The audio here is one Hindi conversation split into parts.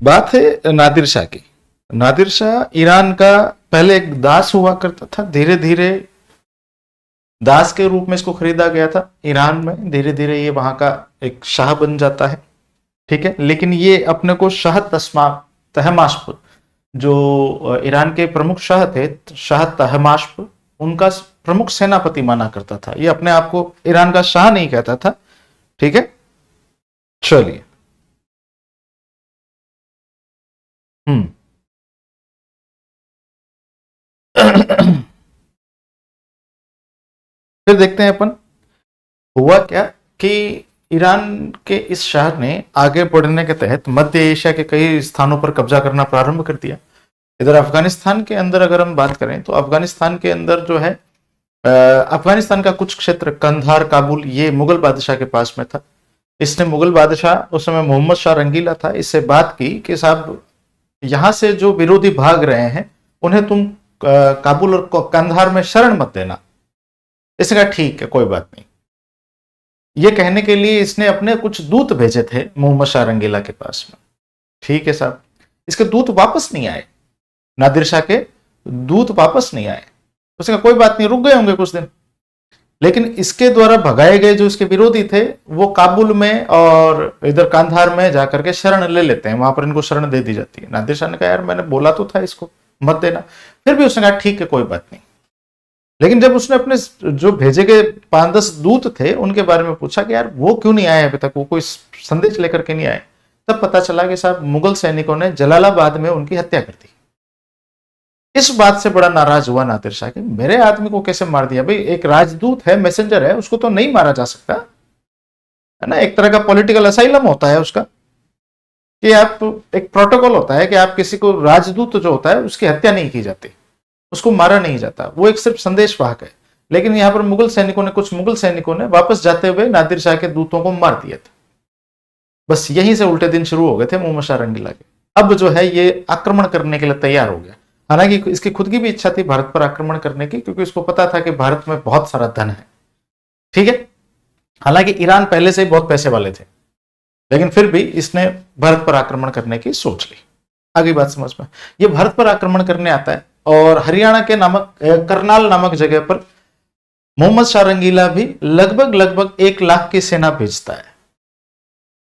बात है नादिर शाह की। नादिर शाह ईरान का पहले एक दास हुआ करता था, धीरे धीरे दास के रूप में इसको खरीदा गया था ईरान में, धीरे धीरे ये वहां का एक शाह बन जाता है। ठीक है, लेकिन ये अपने को शाह तहमास्प, जो ईरान के प्रमुख शाह थे, शाह तहमास्प, उनका प्रमुख सेनापति माना करता था। ये अपने आप को ईरान का शाह नहीं कहता था। ठीक है, चलिए। फिर देखते हैं अपन हुआ क्या कि ईरान के इस शाह ने आगे बढ़ने के तहत मध्य एशिया के कई स्थानों पर कब्जा करना प्रारंभ कर दिया। इधर अफगानिस्तान के अंदर अगर हम बात करें तो अफगानिस्तान के अंदर जो है अफगानिस्तान का कुछ क्षेत्र कंधार, काबुल, ये मुगल बादशाह के पास में था। इसने मुगल बादशाह उस समय मोहम्मद शाह रंगीला था, इससे बात की कि साहब यहां से जो विरोधी भाग रहे हैं उन्हें तुम काबुल और कंधार में शरण मत देना। इसने कहा ठीक है, कोई बात नहीं। ये कहने के लिए इसने अपने कुछ दूत भेजे थे मोहम्मद शाह रंगीला के पास में। ठीक है साहब, इसके दूत वापस नहीं आए, नादिर शाह के दूत वापस नहीं आए। उसने कहा कोई बात नहीं, रुक गए होंगे कुछ दिन। लेकिन इसके द्वारा भगाए गए जो इसके विरोधी थे वो काबुल में और इधर कांधार में जाकर के शरण ले लेते हैं, वहां पर इनको शरण दे दी जाती है। नादिर शाह ने कहा यार मैंने बोला तो था इसको मत देना, फिर भी उसने कहा ठीक है कोई बात नहीं। लेकिन जब उसने अपने जो भेजे गए 5-10 दूत थे उनके बारे में पूछा कि यार वो क्यों नहीं आए अभी तक, वो कोई संदेश लेकर के नहीं आए, तब पता चला कि साहब मुगल सैनिकों ने जलालाबाद में उनकी हत्या कर दी। इस बात से बड़ा नाराज हुआ नादिर शाह कि मेरे आदमी को कैसे मार दिया। भाई एक राजदूत है, मैसेंजर है, उसको तो नहीं मारा जा सकता है ना। एक तरह का पॉलिटिकल असाइलम होता है उसका, कि आप एक प्रोटोकॉल होता है कि आप किसी को, राजदूत जो होता है उसकी हत्या नहीं की जाती, उसको मारा नहीं जाता, वो एक सिर्फ संदेश वाहक है। लेकिन यहां पर कुछ मुगल सैनिकों ने वापस जाते हुए नादिर शाह के दूतों को मार दिया था। बस यहीं से उल्टे दिन शुरू हो गए थे मोहम्मद शाह रंगीला के। अब जो है ये आक्रमण करने के लिए तैयार हो गया। हालांकि इसकी खुद की भी इच्छा थी भारत पर आक्रमण करने की, क्योंकि उसको पता था कि भारत में बहुत सारा धन है। ठीक है, हालांकि ईरान पहले से ही बहुत पैसे वाले थे, लेकिन फिर भी इसने भारत पर आक्रमण करने की सोच ली। आगे बात समझ में, ये भारत पर आक्रमण करने आता है और हरियाणा के करनाल नामक जगह पर मोहम्मद शाह रंगीला भी लगभग 1 लाख की सेना भेजता है।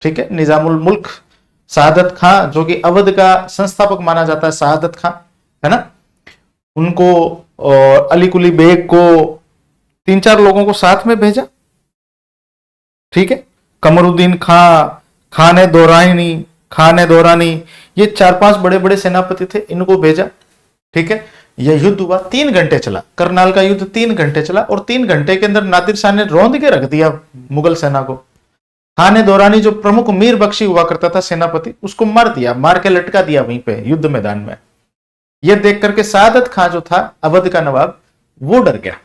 ठीक है, निजामुल मुल्क शहादत खां, जो कि अवध का संस्थापक माना जाता है, शहादत खां है ना, उनको और अली कुली बेग को, 3-4 लोगों को साथ में भेजा। ठीक है, कमरुद्दीन खां, खाने दौरानी, ये 4-5 बड़े बड़े सेनापति थे, इनको भेजा। ठीक है, यह युद्ध हुआ, 3 घंटे चला, करनाल का युद्ध 3 घंटे चला और 3 घंटे के अंदर नादिर शाह ने रौंद के रख दिया मुगल सेना को। खाने दौरानी जो प्रमुख मीर बख्शी हुआ करता था सेनापति, उसको मार दिया, मार के लटका दिया वहीं पे युद्ध मैदान में। यह देख करके सादत खां जो था अवध का नवाब, वो डर गया।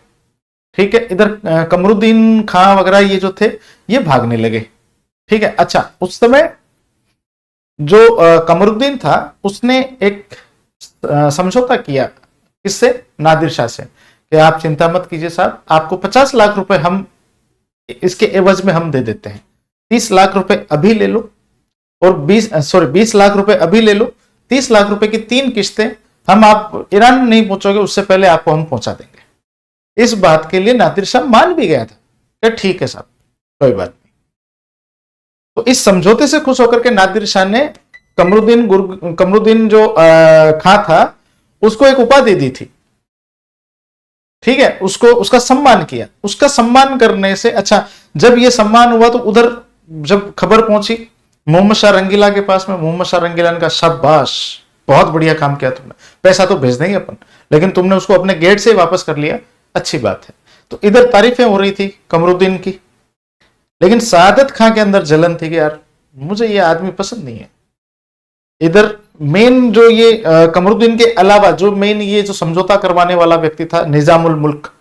ठीक है, इधर कमरुद्दीन खां वगैरह ये जो थे ये भागने लगे। ठीक है, अच्छा उस समय जो कमरुद्दीन था उसने एक समझौता किया, किससे? नादिर शाह से, कि आप चिंता मत कीजिए साहब, आपको 50 लाख रुपए हम इसके एवज में हम दे देते हैं। 30 लाख रुपए अभी ले लो और 20 लाख रुपए अभी ले लो, 30 लाख रुपए की 3 किस्तें हम, आप ईरान नहीं पहुंचोगे उससे पहले आपको हम पहुंचा देंगे। इस बात के लिए नादिर शाह मान भी गया था कि ठीक है साहब कोई बात नहीं। तो इस समझौते से खुश होकर के नादिर शाह ने कमरुद्दीन जो खां था उसको एक उपाधि दी थी। ठीक है, उसका सम्मान किया। उसका सम्मान करने से, अच्छा जब यह सम्मान हुआ तो उधर जब खबर पहुंची मोहम्मद शाह रंगीला के पास में, मोहम्मद शाह रंगीला ने कहा शाबाश, बहुत बढ़िया काम किया तुमने, पैसा तो भेज देंगे अपन, लेकिन तुमने उसको अपने गेट से वापस कर लिया, अच्छी बात है। तो इधर तारीफें हो रही थी कमरुद्दीन की, लेकिन सादत खां के अंदर जलन थी कि यार मुझे ये आदमी पसंद नहीं है। इधर मेन जो ये कमरुद्दीन के अलावा जो मेन ये जो समझौता करवाने वाला व्यक्ति था निजामुल मुल्क,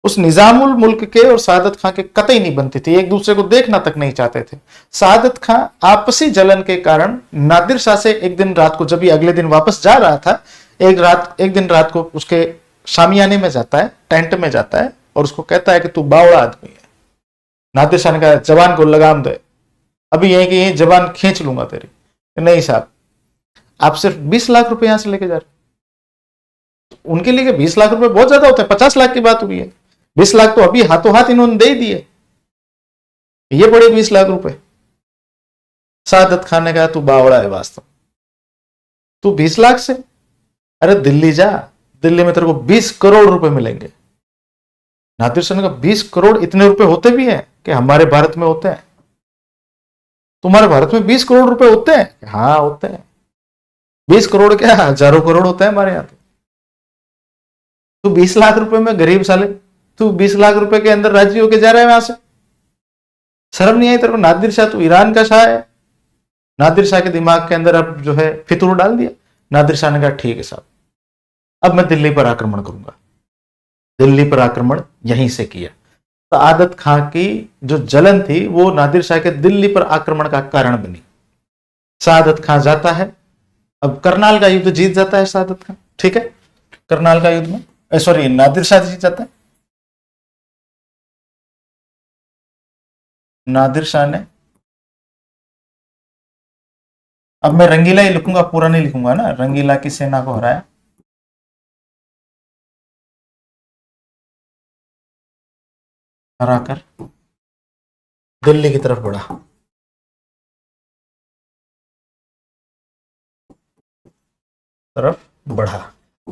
उस निजामुल मुल्क के और सादत खां के कतई नहीं बनती थी, एक दूसरे को देखना तक नहीं चाहते थे। सादत खां आपसी जलन के कारण नादिर शाह से एक दिन रात को, जब ये अगले दिन वापस जा रहा था, एक दिन रात को उसके शामियाने में जाता है, टेंट में जाता है और उसको कहता है कि तू बावड़ा आदमी है। नादिर शाह ने कहा जवान को लगाम दे, अभी यही कि यही जवान खींच लूंगा तेरी। नहीं साहब, आप सिर्फ 20 लाख रुपए यहां से लेके जा रहे हो। उनके लिए 20 लाख रुपए बहुत ज्यादा होता है, 50 लाख की बात हुई है। 20 लाख तो अभी हाथों हाथ इन्होंने दे ही दिए, ये पड़े 20 लाख रुपए। सादत खान ने कहा तू बावड़ा है वास्तव, तू 20 लाख से, अरे दिल्ली जा, दिल्ली में तेरे को 20 करोड़ रुपए मिलेंगे। नादिर शाह ने कहा 20 करोड़ इतने रुपए होते भी हैं कि हमारे भारत में होते हैं? तुम्हारे भारत में 20 करोड़ रुपए होते हैं? हाँ होते हैं। 20 करोड़ क्या, हजारों करोड़ होते हैं हमारे यहां। तो 20 लाख रुपए में गरीब साले, तू 20 लाख रुपए के अंदर राजी होके जा रहा है वहां से? शर्म नहीं आई तेरे को? नादिर शाह तू ईरान का शाह है। नादिर शाह के दिमाग के अंदर अब जो है फितूर डाल दिया। नादिर शाह ने कहा ठीक है साहब, अब मैं दिल्ली पर आक्रमण करूंगा। दिल्ली पर आक्रमण यहीं से किया। सादत खां की जो जलन थी वो नादिर शाह के दिल्ली पर आक्रमण का कारण बनी। सादत खां जाता है, अब करनाल का युद्ध जीत जाता है सादत खां, ठीक है। करनाल का युद्ध में सॉरी नादिर शाह जीत जाता है। नादिर शाह ने, अब मैं रंगीला ही लिखूंगा, पूरा नहीं लिखूंगा ना। रंगीला की सेना को हराया, हराकर दिल्ली की तरफ बढ़ा।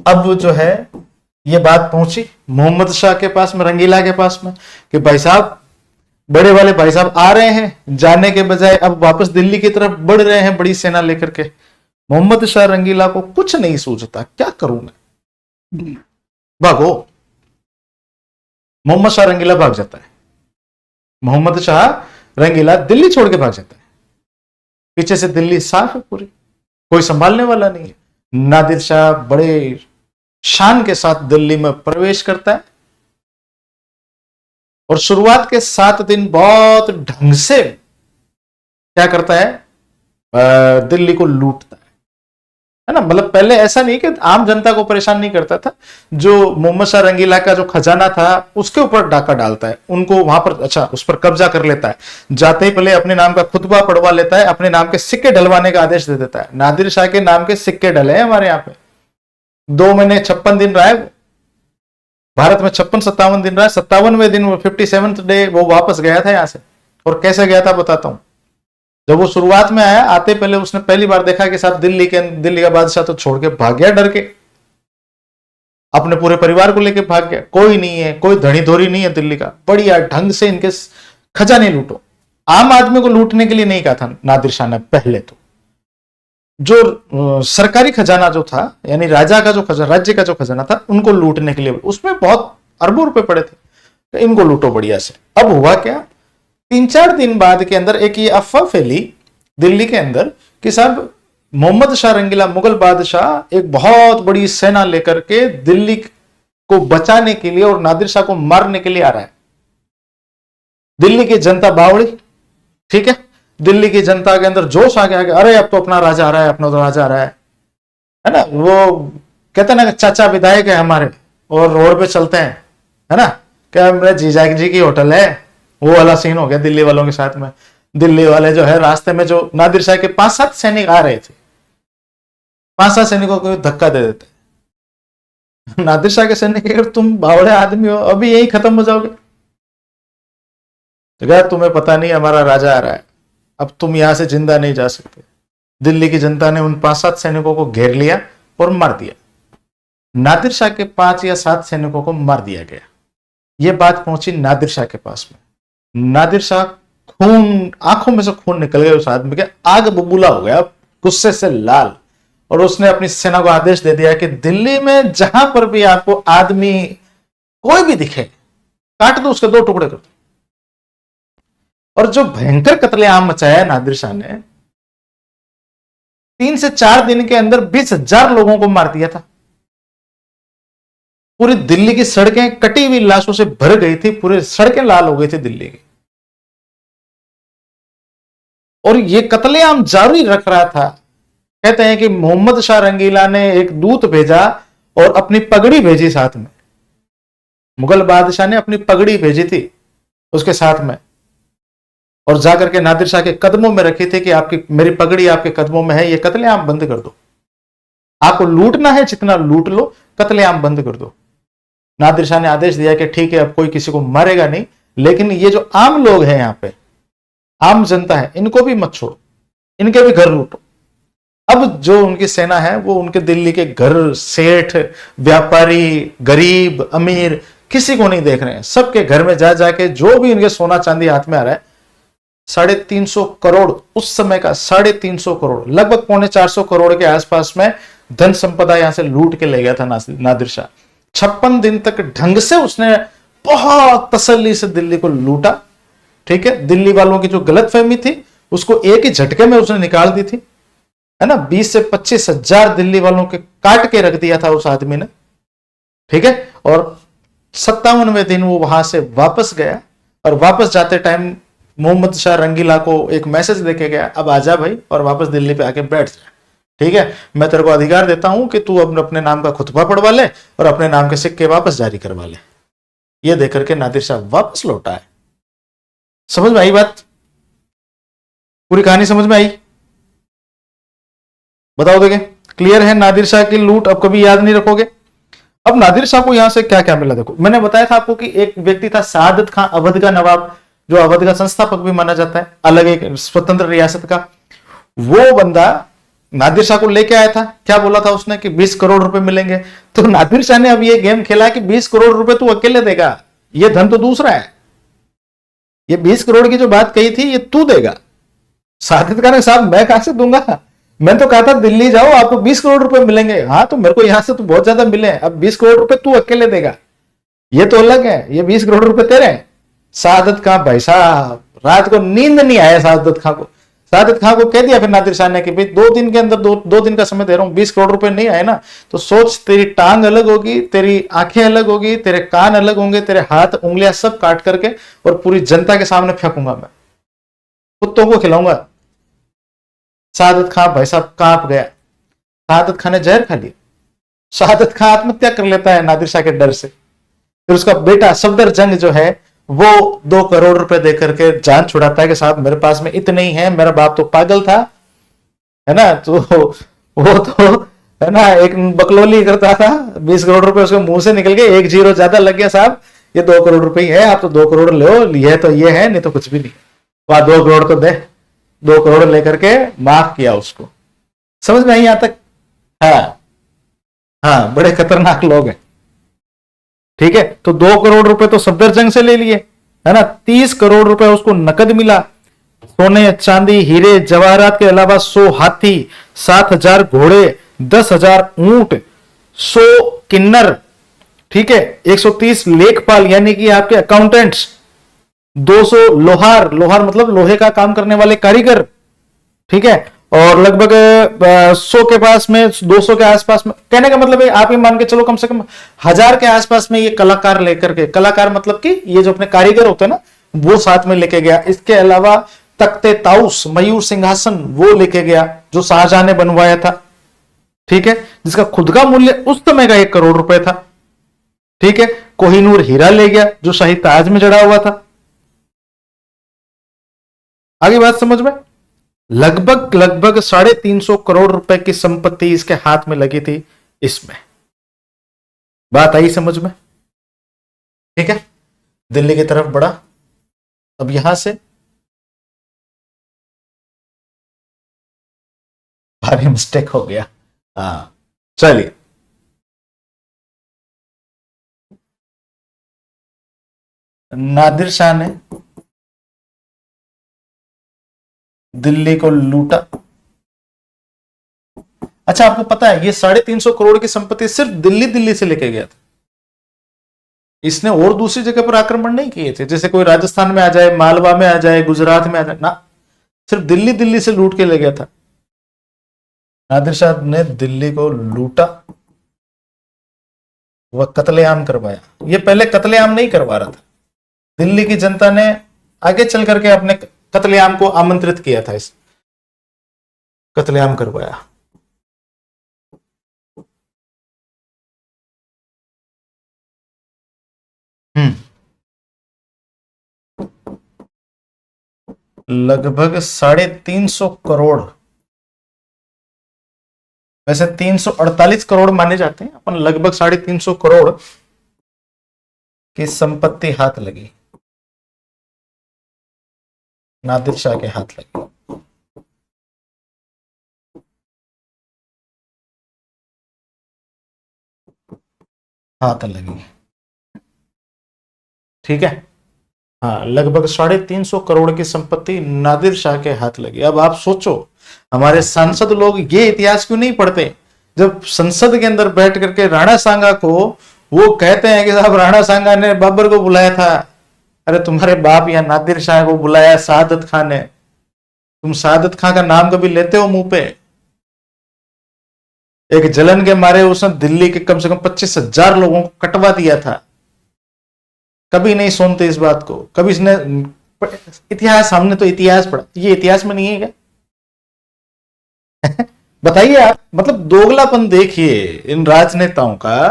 अब जो है ये बात पहुंची मोहम्मद शाह के पास में, रंगीला के पास में, कि भाई साहब, बड़े वाले भाई साहब आ रहे हैं, जाने के बजाय अब वापस दिल्ली की तरफ बढ़ रहे हैं बड़ी सेना लेकर के। मोहम्मद शाह रंगीला को कुछ नहीं सूझता, क्या करूं मैं, भागो। मोहम्मद शाह रंगीला भाग जाता है। मोहम्मद शाह रंगीला दिल्ली छोड़ के भाग जाता है। पीछे से दिल्ली साफ है पूरी, कोई संभालने वाला नहीं है। नादिर शाह बड़े शान के साथ दिल्ली में प्रवेश करता है और शुरुआत के 7 दिन बहुत ढंग से क्या करता है, दिल्ली को लूटता है ना। मतलब पहले ऐसा नहीं कि आम जनता को परेशान नहीं करता था, जो मोहम्मद शाह रंगीला का जो खजाना था उसके ऊपर डाका डालता है, उनको वहां पर अच्छा उस पर कब्जा कर लेता है। जाते ही पहले अपने नाम का खुतबा पढ़वा लेता है, अपने नाम के सिक्के डलवाने का आदेश दे देता है। नादिर शाह के नाम के सिक्के डले हैं हमारे यहाँ पे। 2 महीने 56 दिन रहा है भारत में, 56-57 दिन रहा है। 57वें दिन 57th डे वो वापस गया था यहां से। और कैसे गया था बताता हूं। जब वो शुरुआत में आया, आते पहले उसने पहली बार देखा कि साहब दिल्ली का बादशाह तो छोड़ के भाग गया, डर के अपने पूरे परिवार को लेके भाग गया। कोई नहीं है, कोई धनी धोरी नहीं है दिल्ली का, बढ़िया ढंग से इनके खजाने लूटो। आम आदमी को लूटने के लिए नहीं कहा था नादिर शाह ने। पहले तो जो सरकारी खजाना जो था, यानी राजा का जो खजाना, राज्य का जो खजाना था, उनको लूटने के लिए, उसमें बहुत अरबों रुपए पड़े थे, तो इनको लूटो बढ़िया से। अब हुआ क्या, 3-4 दिन बाद के अंदर एक ये अफवाह फैली दिल्ली के अंदर कि साहब मोहम्मद शाह रंगीला, मुगल बादशाह, एक बहुत बड़ी सेना लेकर के दिल्ली को बचाने के लिए और नादिर शाह को मारने के लिए आ रहा है। दिल्ली की जनता बावड़ी, ठीक है, दिल्ली की जनता के अंदर जोश आ गया कि अरे अब तो अपना राजा आ रहा है, अपना तो राजा आ रहा है ना। वो कहते हैं ना चाचा विधायक है हमारे और रोड पे चलते हैं, है ना, क्या मेरे जीजा जी की होटल है, वो वाला सीन हो गया दिल्ली वालों के साथ में। दिल्ली वाले जो है रास्ते में जो नादिर शाह के 5-7 सैनिक आ रहे थे, 5-7 सैनिकों को धक्का दे देते। नादिर शाह के सैनिक, अगर तुम बावड़े आदमी हो अभी यही खत्म हो जाओगे, तो तुम्हें पता नहीं हमारा राजा आ रहा है, अब तुम यहां से जिंदा नहीं जा सकते। दिल्ली की जनता ने उन 5-7 सैनिकों को घेर लिया और मार दिया। नादिर शाह के 5 या 7 सैनिकों को मार दिया गया। यह बात पहुंची नादिर शाह के पास में। नादिर शाह खून, आंखों में से खून निकल गया उस आदमी के, आग बबूला हो गया, गुस्से से लाल, और उसने अपनी सेना को आदेश दे दिया कि दिल्ली में जहां पर भी आपको आदमी कोई भी दिखे, काट दो, उसके 2 टुकड़े कर दो। और जो भयंकर कत्लेआम मचाया नादिर शाह ने, 3 से 4 दिन के अंदर 20,000 लोगों को मार दिया था। पूरी दिल्ली की सड़कें कटी हुई लाशों से भर गई थी, पूरी सड़कें लाल हो गई थी दिल्ली की। और ये कत्लेआम जारी रख रहा था। कहते हैं कि मोहम्मद शाह रंगीला ने एक दूत भेजा और अपनी पगड़ी भेजी साथ में। मुगल बादशाह ने अपनी पगड़ी भेजी थी उसके साथ में, और जाकर के नादिर शाह के कदमों में रखी थी कि आपकी, मेरी पगड़ी आपके कदमों में है, ये कत्लेआम बंद कर दो। आपको लूटना है जितना लूट लो, कत्लेआम बंद कर दो। नादिर शाह ने आदेश दिया कि ठीक है अब कोई किसी को मारेगा नहीं, लेकिन ये जो आम लोग हैं यहाँ पे, आम जनता है, इनको भी मत छोड़ो, इनके भी घर लूटो। अब जो उनकी सेना है वो उनके दिल्ली के घर, सेठ, व्यापारी, गरीब, अमीर, किसी को नहीं देख रहे हैं। सबके घर में जा जाके जो भी इनके सोना चांदी हाथ में आ रहा है, 350 करोड़ उस समय का, 350 करोड़, लगभग 350 करोड़ के आसपास में धन संपदा यहां से लूट के ले गया था नादिर शाह। 56 दिन तक ढंग से उसने बहुत तसल्ली से दिल्ली को लूटा। ठीक है, दिल्ली वालों की जो गलतफहमी थी उसको एक ही झटके में उसने निकाल दी थी, है ना। 20 से 25 हजार दिल्ली वालों के काट के रख दिया था उस आदमी ने। ठीक है, और 57वें दिन वो वहां से वापस गया, और वापस जाते टाइम मोहम्मद शाह रंगीला को एक मैसेज देके गया, अब आजा भाई और वापस दिल्ली पे आके बैठ जा। ठीक है, मैं तेरे को अधिकार देता हूं कि तू अपने नाम का खुतबा पढ़वा ले और अपने नाम के सिक्के वापस जारी करवा ले। ये देकर के नादिर शाह वापस लौटा है। समझ में आई बात? पूरी कहानी समझ में आई? बताओ देखे, क्लियर है? नादिर शाह की लूट अब कभी याद नहीं रखोगे। अब नादिर शाह को यहां से क्या क्या मिला देखो, मैंने बताया था आपको कि एक व्यक्ति था सादत खां, अवध का नवाब, जो अवध का संस्थापक भी माना जाता है, अलग एक स्वतंत्र रियासत का। वो बंदा नादिर शाह को लेके आया था। क्या बोला था उसने कि 20 करोड़ रुपए मिलेंगे। तो नादिर शाह ने अब ये गेम खेला कि 20 करोड़ रुपए तू अकेले देगा, ये धन तो दूसरा है। ये 20 करोड़ की जो बात कही थी ये तू देगा। सादित खान साहब मैं कहां से दूंगा, मैं तो कहा था दिल्ली जाओ आपको 20 करोड़ रुपए मिलेंगे। हाँ तो मेरे को यहां से तो बहुत ज्यादा मिले, अब 20 करोड़ रुपए तू अकेले देगा, ये तो अलग है, ये 20 करोड़ रुपए तेरे हैं। सादत खां भाई साहब, रात को नींद नहीं आया सादत खां को। सादत खां को कह दिया फिर नादिर शाह ने कि भाई 2 दिन के अंदर, दो दिन का समय दे रहा हूं, 20 करोड़ रुपए नहीं आए ना तो सोच, तेरी टांग अलग होगी, तेरी आंखें अलग होगी, तेरे कान अलग होंगे, तेरे हाथ उंगलियां सब काट करके और पूरी जनता के सामने फेंकूंगा, मैं कुत्तों को खिलाऊंगा। सादत खां भाई साहब कांप गया। सादत खां ने जहर खा लिया। सादत खां आत्महत्या कर लेता है नादिर शाह के डर से। फिर उसका बेटा सफदर जंग जो है वो 2 करोड़ रुपए देकर के जान छुड़ाता है कि साहब मेरे पास में इतने ही हैं, मेरा बाप तो पागल था, है ना, तो वो तो है ना एक बकलोली करता था। 20 करोड़ रुपए उसके मुंह से निकल गए, एक जीरो ज्यादा लग गया, साहब ये 2 करोड़ रुपए ही है, आप तो 2 करोड़ लो, ये तो ये है, नहीं तो कुछ भी नहीं। वहां 2 करोड़ तो दे, 2 करोड़ लेकर के माफ किया उसको। समझ में आई यहां तक? हाँ हाँ, बड़े खतरनाक लोग हैं। ठीक है, तो 2 करोड़ रुपए तो सफदरजंग से ले लिए, है ना। 30 करोड़ रुपए उसको नकद मिला, सोने चांदी हीरे जवाहरात के अलावा 100 हाथी, 7,000 घोड़े, 10,000 ऊंट, 100 किन्नर, ठीक है, 130 लेखपाल यानी कि आपके अकाउंटेंट्स, 200 लोहार, लोहार मतलब लोहे का काम करने वाले कारीगर, ठीक है, और लगभग 100 के पास में, 200 के आसपास में, कहने का मतलब है आप ही मान के चलो कम से कम 1000 के आसपास में ये कलाकार लेकर के, कलाकार मतलब कि ये जो अपने कारीगर होते हैं ना वो साथ में लेके गया। इसके अलावा तख्ते ताउस, मयूर सिंहासन वो लेके गया जो शाहजहां ने बनवाया था, ठीक है, जिसका खुद का मूल्य उस समय का 1 करोड़ रुपए था। ठीक है, कोहिनूर हीरा ले गया जो शाही ताज में जड़ा हुआ था। आगे बात समझ में? लगभग लगभग 350 करोड़ रुपए की संपत्ति इसके हाथ में लगी थी इसमें। बात आई समझ में? ठीक है, दिल्ली की तरफ बढ़ा। अब यहां से भारी मिस्टेक हो गया। हाँ चलिए, नादिर शाह ने दिल्ली को लूटा। अच्छा, आपको पता है ये 350 करोड़ की संपत्ति सिर्फ दिल्ली दिल्ली से लेके गया था। इसने और दूसरी जगह पर आक्रमण नहीं किए थे, जैसे कोई राजस्थान में आ जाए, मालवा में आ जाए, गुजरात में आ जाए ना, सिर्फ दिल्ली दिल्ली से लूट के ले गया था। नादिर शाह ने दिल्ली को लूटा, वह कत्लेआम करवाया। ये पहले कत्लेआम नहीं करवा रहा था, दिल्ली की जनता ने आगे चल करके अपने कत्लेआम को आमंत्रित किया था, इस कत्लेआम करवाया। लगभग 350 करोड़ वैसे 348 करोड़ माने जाते हैं, अपन लगभग 350 करोड़ की संपत्ति हाथ लगी, नादिर शाह के हाथ लगी। हाथ लगी, ठीक है। हाँ, लगभग 350 करोड़ की संपत्ति नादिर शाह के हाथ लगी। अब आप सोचो, हमारे सांसद लोग ये इतिहास क्यों नहीं पढ़ते? जब संसद के अंदर बैठ करके राणा सांगा को वो कहते हैं कि साहब राणा सांगा ने बाबर को बुलाया था, अरे तुम्हारे बाप या नादिर शाह को बुलाया सादत खान ने। तुम सादत खान का नाम कभी लेते हो मुंह पे? एक जलन के मारे उसने दिल्ली के कम से कम 25,000 लोगों को कटवा दिया था। कभी नहीं सुनते इस बात को, कभी इसने इतिहास, हमने तो इतिहास पढ़ा, ये इतिहास में नहीं है क्या? बताइए आप, मतलब दोगलापन देखिए इन राजनेताओं का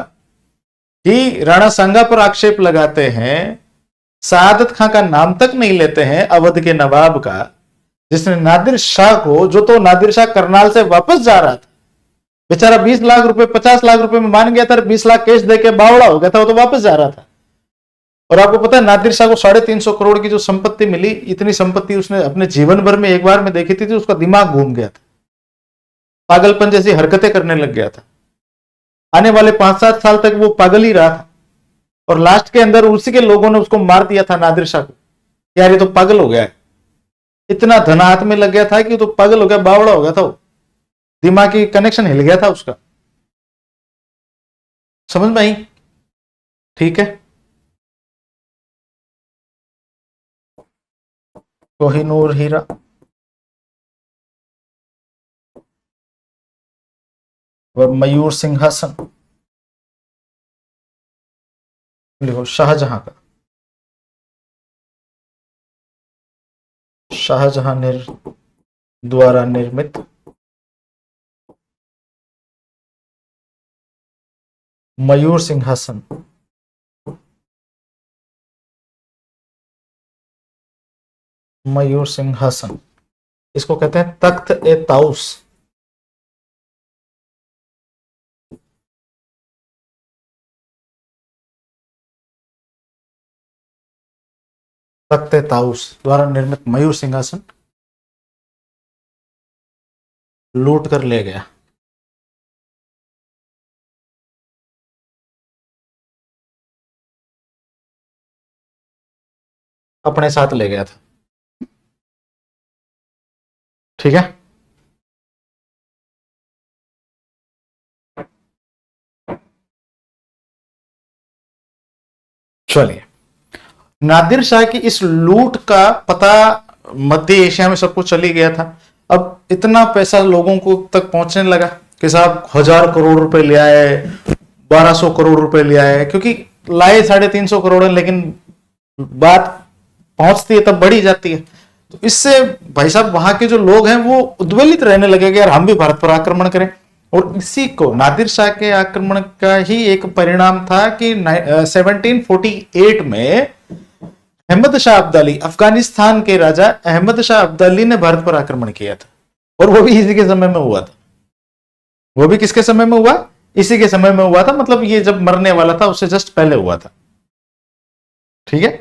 कि राणा सांगा पर आक्षेप लगाते हैं, सादत खां का नाम तक नहीं लेते हैं, अवध के नवाब का, जिसने नादिर शाह को, जो तो नादिर शाह करनाल से वापस जा रहा था, बेचारा 20 लाख रुपए 50 लाख रुपए में मान गया था, 20 लाख कैश देके बावड़ा हो गया था, वो तो वापस जा रहा था। और आपको पता है नादिर शाह को 350 करोड़ की जो संपत्ति मिली, इतनी संपत्ति उसने अपने जीवन भर में एक बार में देखी थी, उसका दिमाग घूम गया था, पागलपन जैसी हरकतें करने लग गया था। आने वाले 5-7 साल तक वो पागल ही रहा था, और लास्ट के अंदर उसी के लोगों ने उसको मार दिया था नादिर शाह को, यार ये तो पागल हो गया है। इतना धन हाथ में लग गया था कि वो तो पागल हो गया, बावड़ा हो गया था, वो दिमागी कनेक्शन हिल गया था उसका। समझ में आई? ठीक है। कोहिनूर हीरा, और मयूर सिंहासन, लिखो शाहजहां का, शाहजहां द्वारा निर्मित मयूर सिंहासन। मयूर सिंहासन, इसको कहते हैं तख्त ए ताउस। तख्त ए ताउस द्वारा निर्मित मयूर सिंहासन लूट कर ले गया। अपने साथ ले गया था, ठीक है। चलिए, नादिर शाह की इस लूट का पता मध्य एशिया में सबको चली गया था। अब इतना पैसा लोगों को तक पहुंचने लगा कि साहब 1000 करोड़ रुपए ले आए, 1200 करोड़ रुपए ले आए, क्योंकि लाए 350 करोड़ है, लेकिन बात पहुंचती है तब बढ़ी जाती है। तो इससे भाई साहब वहां के जो लोग हैं वो उद्वेलित रहने लगे कि यार हम भी भारत पर आक्रमण करें। और इसी को नादिर शाह के आक्रमण का ही एक परिणाम था कि 1748 में अहमद शाह अब्दाली, अफगानिस्तान के राजा अहमद शाह अब्दाली ने भारत पर आक्रमण किया था, और वो भी इसी के समय में हुआ था। वो भी किसके समय में हुआ? इसी के समय में हुआ था, मतलब ये जब मरने वाला था उससे जस्ट पहले हुआ था, ठीक है।